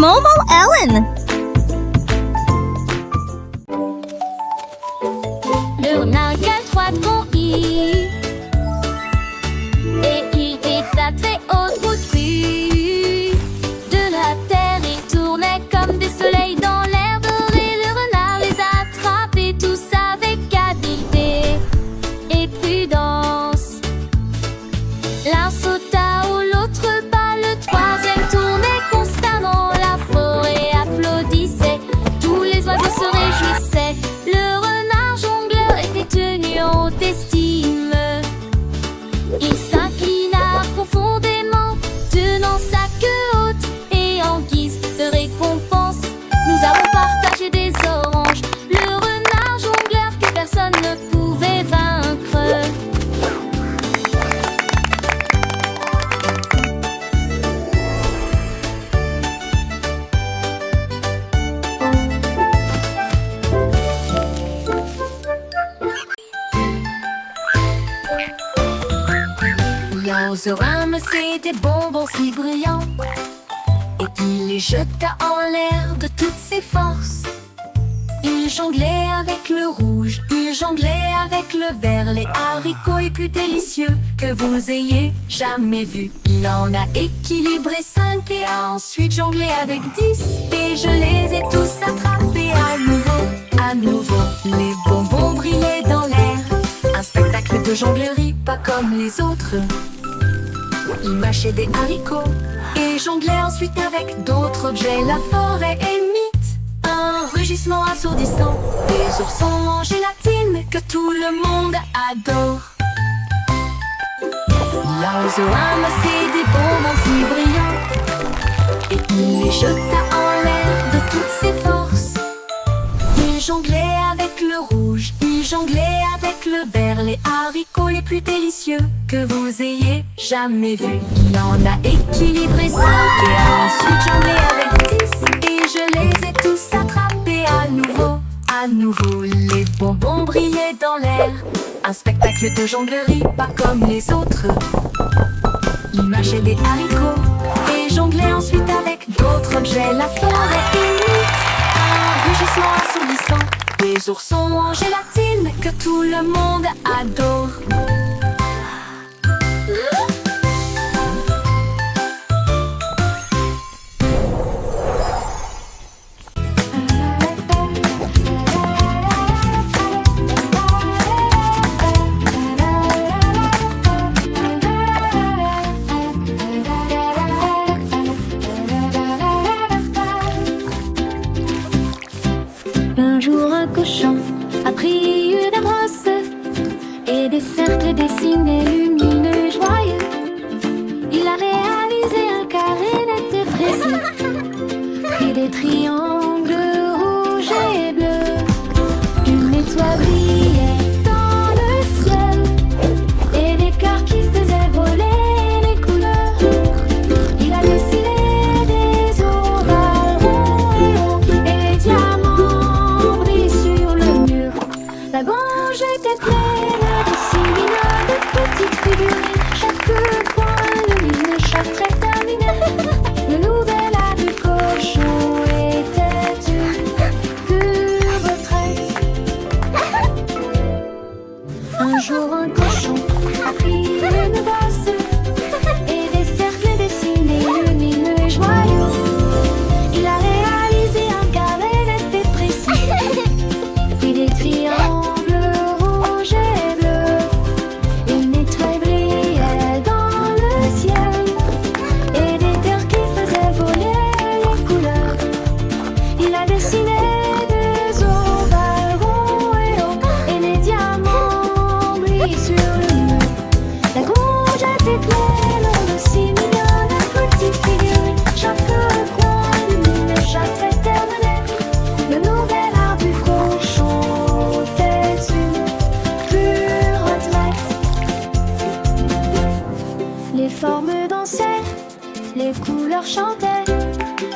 Momo Ellen. Le renard a trois grands i et il est à très haute hauteur de la terre. Il tournait comme des soleils dans l'air doré. Le renard les a attrapés tous avec habileté et prudence. L'un sauta où l'autre bas, le troisième tournait constamment. La forêt applaudissait, tous les oiseaux se réjouissaient. Le renard jongleur était tenu en haute estime. Il s'inclina profondément, tenant sa queue haute, et en guise de récompense, nous avons partagé des oranges. Le renard jongleur que personne ne pouvait vaincre. L'oiseau ramassait des bonbons si brillants et il les jeta en l'air de toutes ses forces. Il jonglait avec le rouge, il jonglait avec le vert, les haricots les plus délicieux que vous ayez jamais vus. Il en a équilibré 5 et a ensuite jonglé avec 10, et je les ai tous attrapés à nouveau, à nouveau. Les bonbons brillaient dans l'air, un spectacle de jonglerie pas comme les autres. Il mâchait des haricots et jonglait ensuite avec d'autres objets. La forêt imite un rugissement assourdissant, des oursons en gélatine que tout le monde adore. L'oiseau ramassait des bonbons si brillants et il les jeta en l'air de toutes ses forces. Il jonglait avec le rouge, il jonglait avec le vert, les haricots les plus délicieux que vous ayez jamais vus. Il en a équilibré 5 et a ensuite jonglé avec 10, et je les ai tous attrapés à nouveau, à nouveau. Les bonbons brillaient dans l'air, un spectacle de jonglerie pas comme les autres. Il mâchait des haricots et jonglait ensuite avec d'autres objets. La forêt imite un rugissement assourdissant, des oursons en gélatine que tout le monde adore. Un jour un cochon a pris une brosse et des cercles dessinés lumineux joyeux. Il a réalisé un carré net et précis, puis des triangles rouges et bleus. Une étoile brillait dans le ciel et des cœurs qui faisaient voler les couleurs. Il a dessiné des ovales ronds et hauts et des diamants. La grange était pleine de si mignonnes de petites figurines. Chaque coin lumineux, chaque trait terminé. Le nouvel art du cochon était une pure retraite. Un jour un cochon a pris une bosse et des cercles dessinés lumineux et joyeux. Il a réalisé un carré net et précis, puis des triangles. Les formes dansaient, les couleurs chantaient,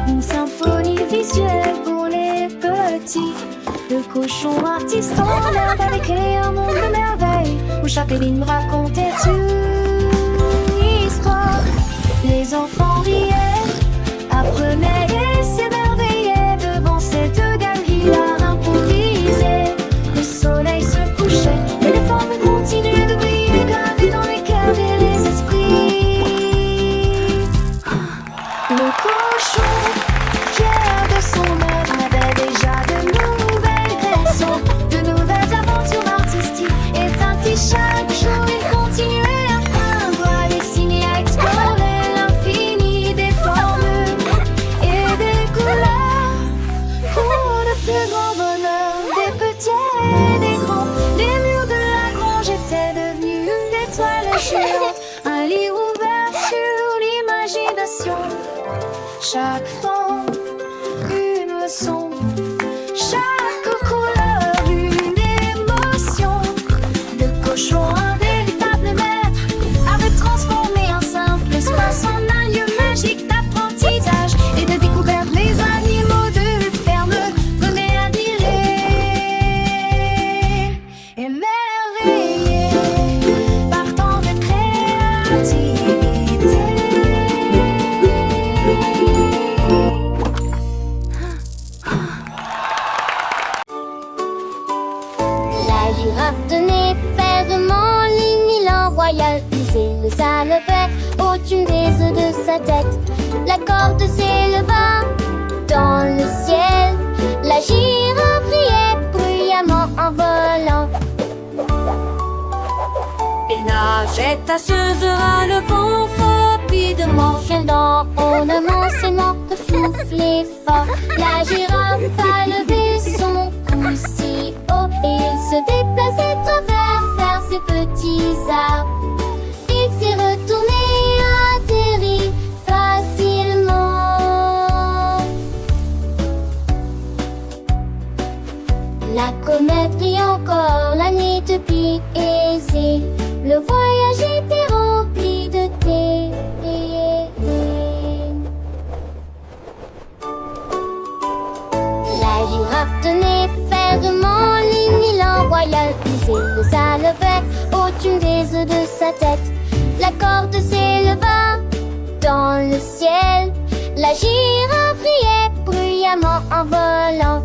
une symphonie visuelle pour les petits. Le cochon artiste en herbe avait créé un monde de merveilles où chaque ligne racontait une histoire. Les enfants riaient, apprenaient et chaque fond, une leçon. Chaque couleur, une émotion. De cochon, un véritable maître avait transformé un simple espace en un lieu magique d'apprentissage et de découverte. Les animaux de ferme venaient admirer, émerveillés par tant de créativité. La girafe tenait fermement l'unilan royal. Puis le ça levait au-dessus des œufs de sa tête. La corde s'éleva dans le ciel. La girafe riait bruyamment en volant. Et nageait tasseuse à le vent rapidement. Quel dans ornement s'aimant de souffler fort. La girafe a levé son cou si haut et il se déplaçait travers vers ses petits arbres. Il s'est retourné, atterri facilement. La comète brille encore, la nuit depuis aisée. Le voyage était rempli de thé. La girafe tenait fermement l'unilan royal. Puis le ça levait au-dessus des œufs de sa tête. La corde s'éleva dans le ciel. La girafe riait bruyamment en volant.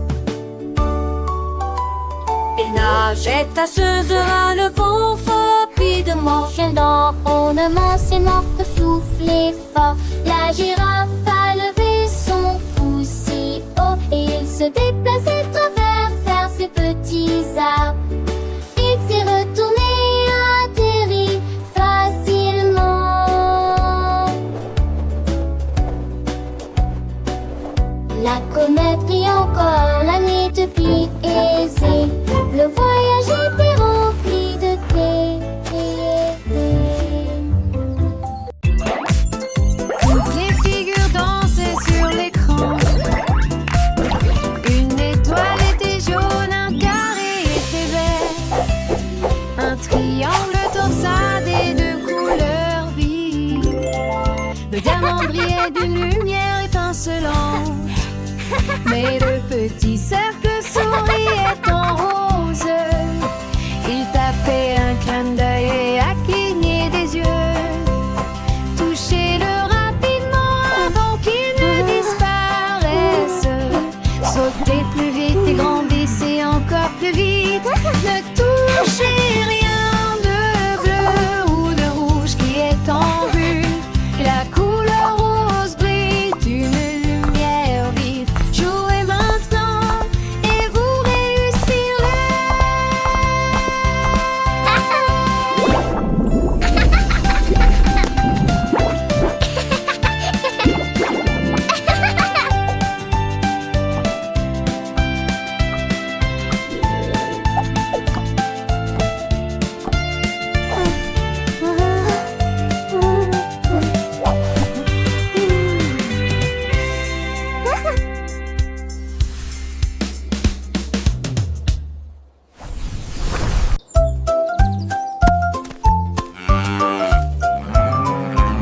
Et nageait tasseuse à le vent rapidement. Quel dans ornement s'aimant de souffler fort. La girafe a levé son cou si haut et il se déplaçait travers vers ses petits arbres. Il s'est retourné, atterri facilement. La comète brille encore, la nuit depuis aisée. Le voyage était rempli de thé. Toutes les figures dansaient sur l'écran. Une étoile était jaune, un carré était vert. Un triangle torsadé de couleurs vives. Le diamant brillait d'une lumière étincelante. Mais le petit cercle souriait en rose. Il tapait un clin d'œil et a cligné des yeux. Touchez-le rapidement avant qu'il ne disparaisse. Sautez plus vite et grandissez encore plus vite. Ne touchez rien de bleu ou de rouge qui est en vue. La couleur rose brille d'une lumière vive. Jouez maintenant et vous réussirez.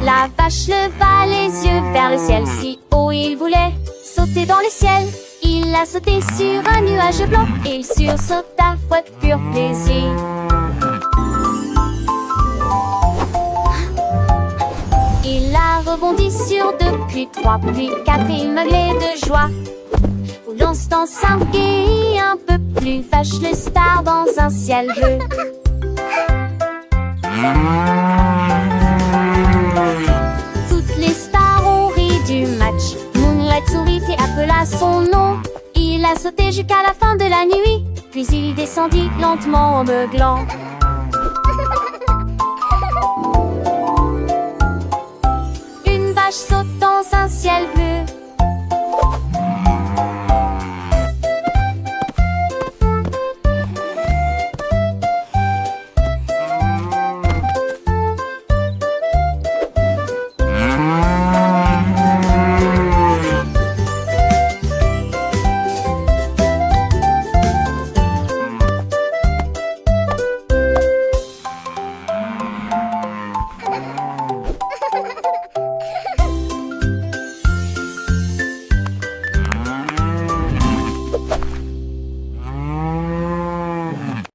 La vache leva les yeux vers le ciel, si haut il voulait sauter dans le ciel. Il a sauté sur un nuage blanc et il sursauta avec pur plaisir. Il a rebondi sur 2, puis 3, puis 4, il meuglait de joie. Voulant se s'enguer un peu plus, vache le star dans un ciel bleu. Toutes les stars ont ri du match. Moonlight sourit et appela son nom. Il a sauté jusqu'à la fin de la nuit, puis il descendit lentement en beuglant. Une vache saute dans un ciel bleu.